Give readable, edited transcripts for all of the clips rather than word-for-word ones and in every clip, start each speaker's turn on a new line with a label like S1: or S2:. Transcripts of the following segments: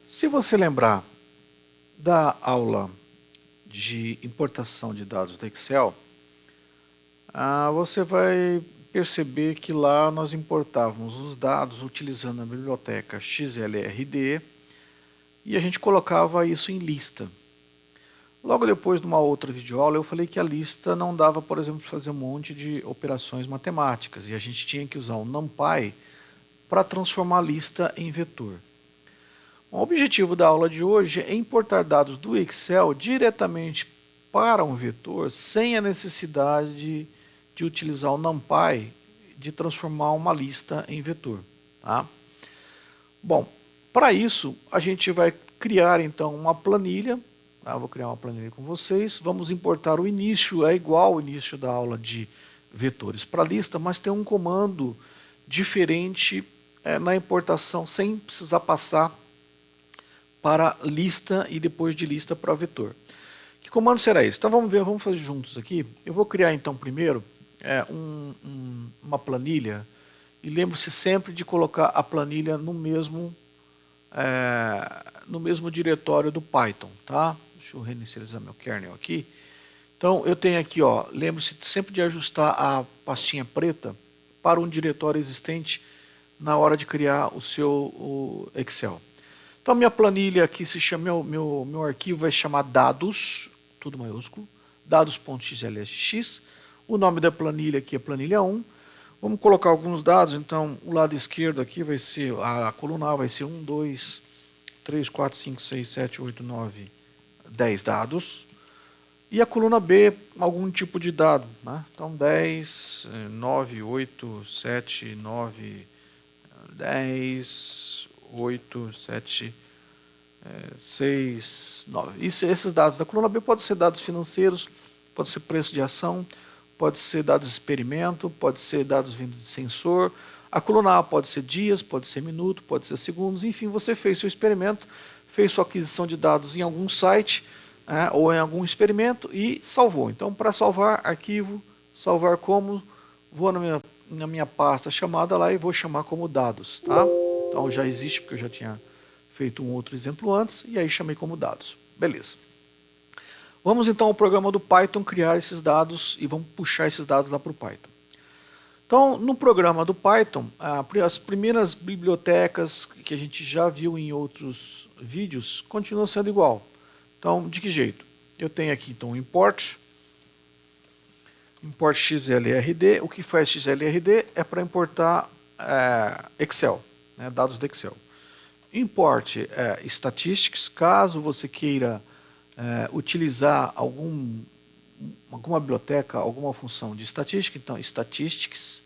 S1: Se você lembrar da aula de importação de dados do Excel, você vai perceber que lá nós importávamos os dados utilizando a biblioteca XLRD e a gente colocava isso em lista. Logo depois, numa outra videoaula, eu falei que a lista não dava, por exemplo, para fazer um monte de operações matemáticas e a gente tinha que usar o NumPy para transformar a lista em vetor. O objetivo da aula de hoje é importar dados do Excel diretamente para um vetor sem a necessidade de utilizar o NumPy de transformar uma lista em vetor. Tá? Bom, para isso a gente vai criar então uma planilha. Vou criar uma planilha com vocês. Vamos importar o início, é igual ao início da aula de vetores para lista, mas tem um comando diferente na importação sem precisar passar para lista e depois de lista para vetor. Que comando será esse? Então vamos ver, vamos fazer juntos aqui. Eu vou criar então primeiro uma planilha e lembre-se sempre de colocar a planilha no mesmo diretório do Python, tá? Deixa eu reinicializar meu kernel aqui. Então eu tenho aqui, lembre-se sempre de ajustar a pastinha preta para um diretório existente na hora de criar o seu Excel. Então minha planilha aqui se chama, meu arquivo vai chamar dados, tudo maiúsculo, dados.xlsx. O nome da planilha aqui é planilha 1. Vamos colocar alguns dados, então o lado esquerdo aqui vai ser, a coluna A vai ser 1, 2, 3, 4, 5, 6, 7, 8, 9, 10 dados. E a coluna B, algum tipo de dado. Né? Então 10, 9, 8, 7, 9, 10, 8, 7, 6, 9. Esses dados da coluna B podem ser dados financeiros, pode ser preço de ação, pode ser dados de experimento, pode ser dados vindos de sensor. A coluna A pode ser dias, pode ser minuto, pode ser segundos. Enfim, você fez seu experimento, fez sua aquisição de dados em algum site ou em algum experimento e salvou. Então, para salvar arquivo, salvar como, vou na minha pasta chamada lá e vou chamar como dados. Tá? Então já existe, porque eu já tinha feito um outro exemplo antes, e aí chamei como dados. Beleza. Vamos então ao programa do Python criar esses dados e vamos puxar esses dados lá para o Python. Então, no programa do Python, as primeiras bibliotecas que a gente já viu em outros vídeos continuam sendo igual. Então, de que jeito? Eu tenho aqui então import XLRD. O que faz XLRD é para importar Excel, dados do Excel. Import statistics, caso você queira utilizar alguma biblioteca, alguma função de estatística, então statistics,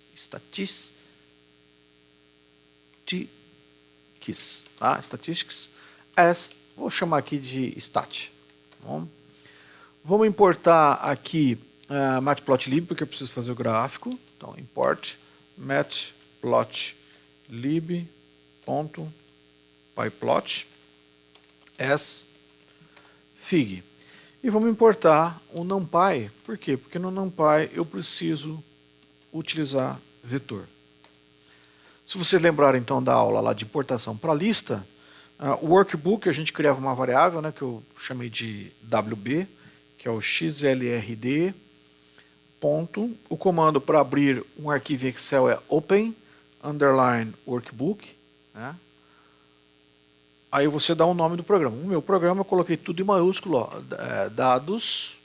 S1: tá? Statistics as, vou chamar aqui de stat. Bom, vamos importar aqui matplotlib, porque eu preciso fazer o gráfico. Então import matplotlib.pyplot as fig. E vamos importar o NumPy. Por quê? Porque no NumPy eu preciso utilizar vetor. Se vocês lembrarem então da aula lá de importação para lista, o workbook a gente criava uma variável, que eu chamei de WB, que é o XLRD. Ponto. O comando para abrir um arquivo Excel é open underline workbook. Aí você dá o nome do programa. O meu programa eu coloquei tudo em maiúsculo, dados,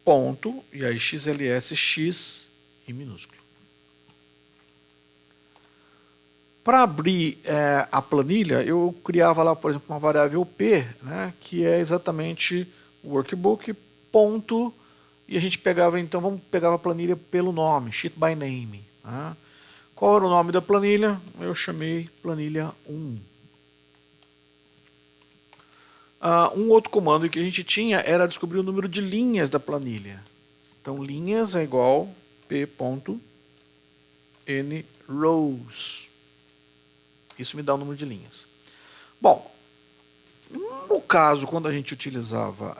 S1: ponto, e aí XLSX em minúsculo. Para abrir a planilha, eu criava lá, por exemplo, uma variável P, que é exatamente o workbook, ponto, e a gente pegava, então, vamos pegar a planilha pelo nome, sheet by name. Qual era o nome da planilha? Eu chamei planilha 1. Um outro comando que a gente tinha era descobrir o número de linhas da planilha. Então, linhas é igual p.nrows. Isso me dá o número de linhas. Bom, no caso, quando a gente utilizava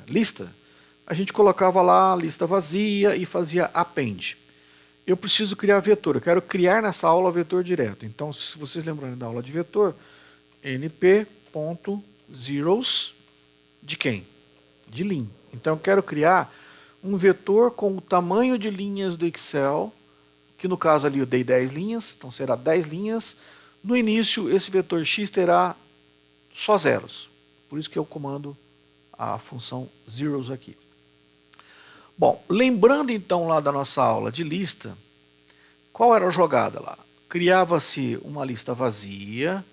S1: lista, a gente colocava lá a lista vazia e fazia append. eu preciso criar vetor. Eu quero criar nessa aula vetor direto. Então, se vocês lembrarem da aula de vetor, np.zeros de quem? De lim. Então, eu quero criar um vetor com o tamanho de linhas do Excel, que no caso ali eu dei 10 linhas, então será 10 linhas. No início, esse vetor x terá só zeros. Por isso que eu comando a função zeros aqui. Bom, lembrando então lá da nossa aula de lista, qual era a jogada lá? Criava-se uma lista vazia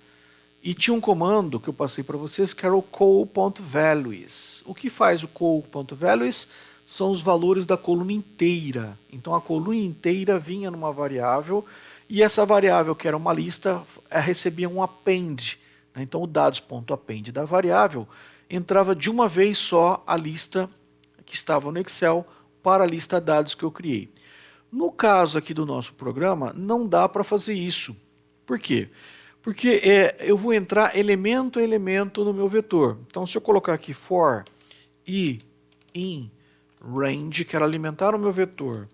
S1: e tinha um comando que eu passei para vocês que era o col.values. O que faz o col.values? São os valores da coluna inteira. Então a coluna inteira vinha numa variável e essa variável, que era uma lista, recebia um append. Então o dados.append da variável entrava de uma vez só a lista que estava no Excel para a lista dados que eu criei. No caso aqui do nosso programa, não dá para fazer isso. Por quê? Porque eu vou entrar elemento a elemento no meu vetor. Então, se eu colocar aqui for i in range, quero alimentar o meu vetor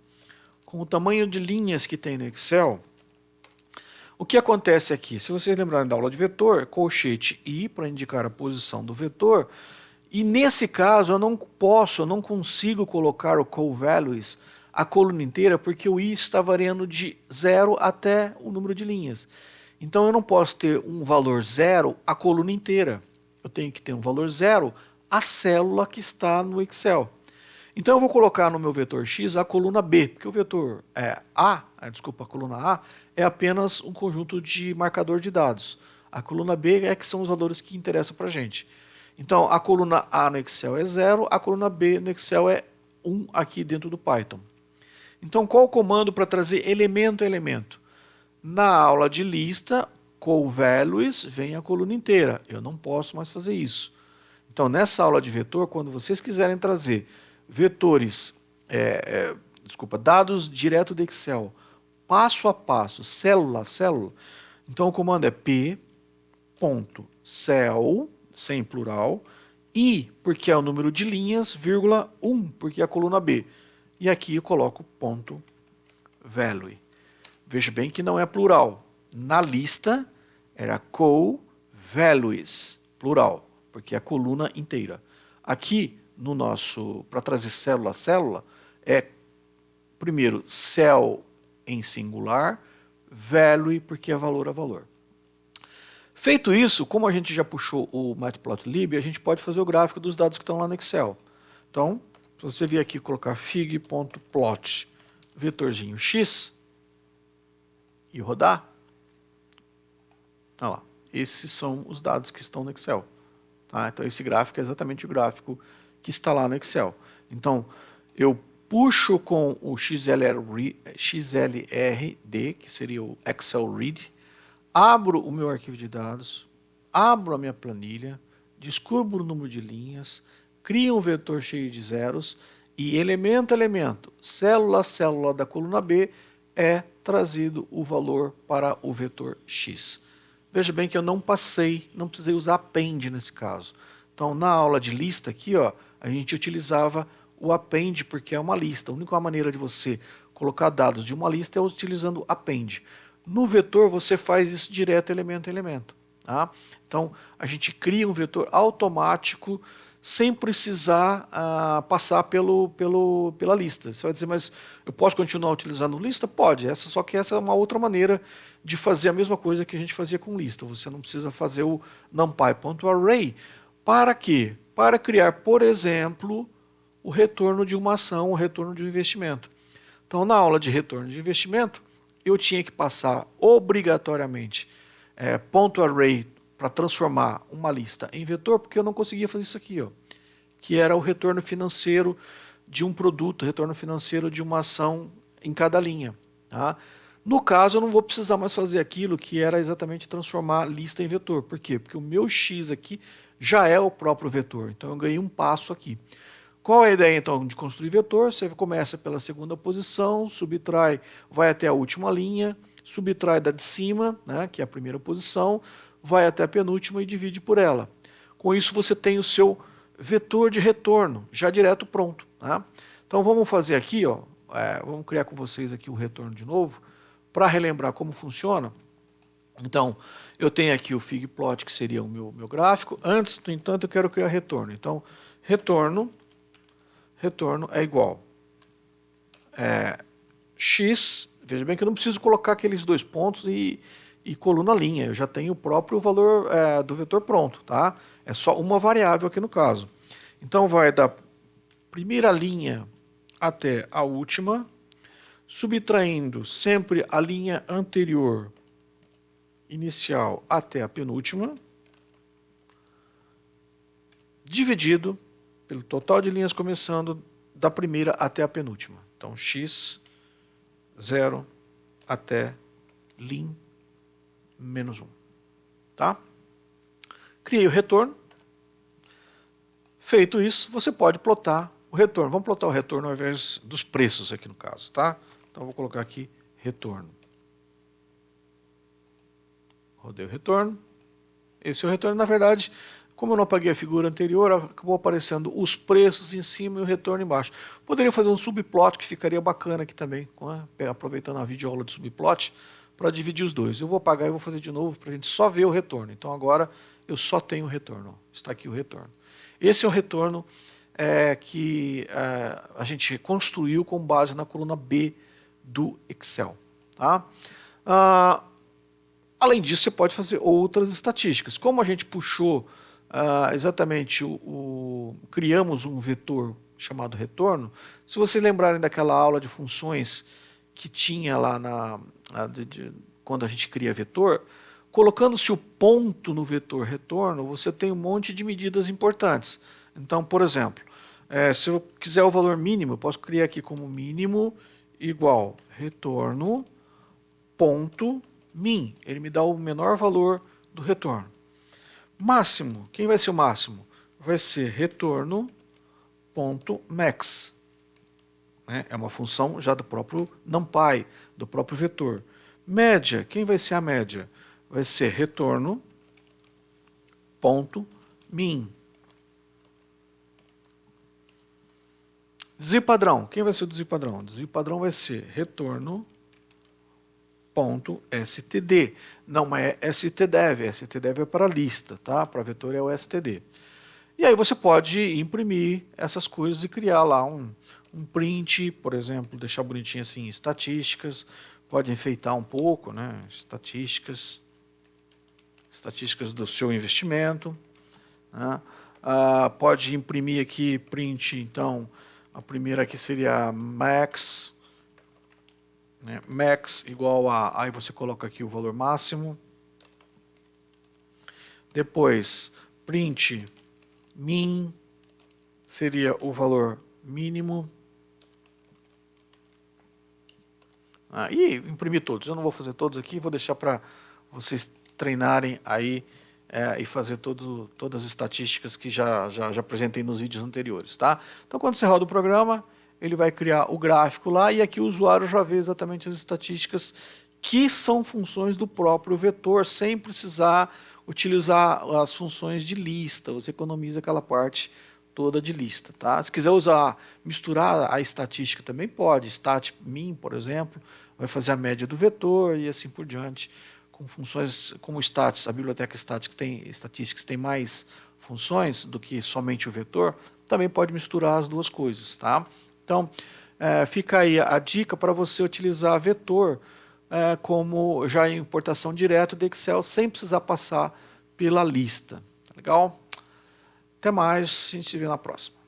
S1: com o tamanho de linhas que tem no Excel, o que acontece aqui? Se vocês lembrarem da aula de vetor, colchete i para indicar a posição do vetor, e nesse caso eu não consigo colocar o col.values a coluna inteira, porque o i está variando de 0 até o número de linhas. Então eu não posso ter um valor 0 a coluna inteira. Eu tenho que ter um valor 0 a célula que está no Excel. Então eu vou colocar no meu vetor x a coluna B, porque o vetor a coluna A é apenas um conjunto de marcador de dados. A coluna B é que são os valores que interessam para a gente. Então a coluna A no Excel é 0, a coluna B no Excel é 1 aqui dentro do Python. Então qual o comando para trazer elemento a elemento? Na aula de lista, col.values vem a coluna inteira. Eu não posso mais fazer isso. Então nessa aula de vetor, quando vocês quiserem trazer vetores, dados direto do Excel, passo a passo, célula a célula, então o comando é p.cell, sem plural, i, porque é o número de linhas, vírgula 1, porque é a coluna B. E aqui eu coloco ponto value. Veja bem que não é plural. Na lista era col.values, plural, porque é a coluna inteira. Aqui, no nosso, para trazer célula a célula, é primeiro cell em singular, value, porque é valor a valor. Feito isso, como a gente já puxou o Matplotlib, a gente pode fazer o gráfico dos dados que estão lá no Excel. Então, se você vier aqui e colocar fig.plot vetorzinho x e rodar, olha lá, esses são os dados que estão no Excel. Tá? Então esse gráfico é exatamente o gráfico que está lá no Excel. Então eu puxo com o XLRD, que seria o Excel Read, abro o meu arquivo de dados, abro a minha planilha, descubro o número de linhas, crio um vetor cheio de zeros e elemento a elemento, célula a célula da coluna B é trazido o valor para o vetor x. Veja bem que eu não precisei usar append nesse caso. Então, na aula de lista aqui, ó, a gente utilizava o append porque é uma lista. A única maneira de você colocar dados de uma lista é utilizando append. No vetor, você faz isso direto elemento a elemento. Tá? Então, a gente cria um vetor automático sem precisar passar pela lista. Você vai dizer, mas eu posso continuar utilizando lista? Pode, só que essa é uma outra maneira de fazer a mesma coisa que a gente fazia com lista. Você não precisa fazer o numpy.array. Para quê? Para criar, por exemplo, o retorno de uma ação, o retorno de um investimento. Então, na aula de retorno de investimento, eu tinha que passar obrigatoriamente .array para transformar uma lista em vetor, porque eu não conseguia fazer isso aqui, ó, que era o retorno financeiro de um produto, retorno financeiro de uma ação em cada linha. Tá? No caso, eu não vou precisar mais fazer aquilo que era exatamente transformar lista em vetor. Por quê? Porque o meu x aqui já é o próprio vetor. Então eu ganhei um passo aqui. Qual é a ideia então de construir vetor? Você começa pela segunda posição, subtrai, vai até a última linha, subtrai da de cima, né, que é a primeira posição, vai até a penúltima e divide por ela. Com isso você tem o seu vetor de retorno já direto pronto. Tá? Então vamos fazer aqui, ó, vamos criar com vocês aqui o retorno de novo, para relembrar como funciona. Então, eu tenho aqui o figplot, que seria o meu gráfico. Antes, no entanto, eu quero criar retorno. Então, retorno é igual x, veja bem que eu não preciso colocar aqueles 2 pontos e coluna linha, eu já tenho o próprio valor do vetor pronto, tá? É só uma variável aqui no caso. Então vai da primeira linha até a última, subtraindo sempre a linha anterior inicial até a penúltima, dividido pelo total de linhas começando da primeira até a penúltima. Então x 0 até lin menos 1. Tá? Criei o retorno. Feito isso, você pode plotar o retorno. Vamos plotar o retorno ao invés dos preços aqui no caso. Tá? Então vou colocar aqui retorno. Rodei o retorno. Esse é o retorno. Na verdade, como eu não apaguei a figura anterior, acabou aparecendo os preços em cima e o retorno embaixo. Poderia fazer um subplot que ficaria bacana aqui também, aproveitando a videoaula de subplot, para dividir os dois. Eu vou apagar e vou fazer de novo para a gente só ver o retorno. Então agora eu só tenho o retorno. Está aqui o retorno. Esse é o retorno que a gente construiu com base na coluna B do Excel. Tá? Além disso, você pode fazer outras estatísticas. Como a gente puxou exatamente, criamos um vetor chamado retorno, se vocês lembrarem daquela aula de funções que tinha lá quando a gente cria vetor, colocando-se o ponto no vetor retorno, você tem um monte de medidas importantes. Então, por exemplo, se eu quiser o valor mínimo, eu posso criar aqui como mínimo igual retorno ponto min. Ele me dá o menor valor do retorno. Máximo, quem vai ser o máximo? Vai ser retorno ponto max. É uma função já do próprio NumPy, do próprio vetor. Média, quem vai ser a média? Vai ser retorno ponto min. Desvio-padrão, quem vai ser o desvio-padrão? Desvio-padrão vai ser retorno ponto std. Não é stdev, stdev é para lista, tá? Para vetor é o std. E aí você pode imprimir essas coisas e criar lá um print, por exemplo, deixar bonitinho assim, estatísticas, pode enfeitar um pouco, né? Estatísticas do seu investimento, né? Pode imprimir aqui print, então a primeira aqui seria max, né? Max igual a, aí você coloca aqui o valor máximo, depois print min seria o valor mínimo, e imprimir todos. Eu não vou fazer todos aqui, vou deixar para vocês treinarem aí e fazer todas as estatísticas que já apresentei nos vídeos anteriores, tá? Então quando você roda o programa, ele vai criar o gráfico lá e aqui o usuário já vê exatamente as estatísticas que são funções do próprio vetor, sem precisar utilizar as funções de lista. Você economiza aquela parte toda de lista, tá? Se quiser misturar a estatística também pode. Stat-min, por exemplo, vai fazer a média do vetor e assim por diante. Com funções como o stats, a biblioteca statistics tem mais funções do que somente o vetor, também pode misturar as duas coisas, tá? Então, fica aí a dica para você utilizar vetor como já em importação direto do Excel, sem precisar passar pela lista. Tá legal? Até mais, a gente se vê na próxima.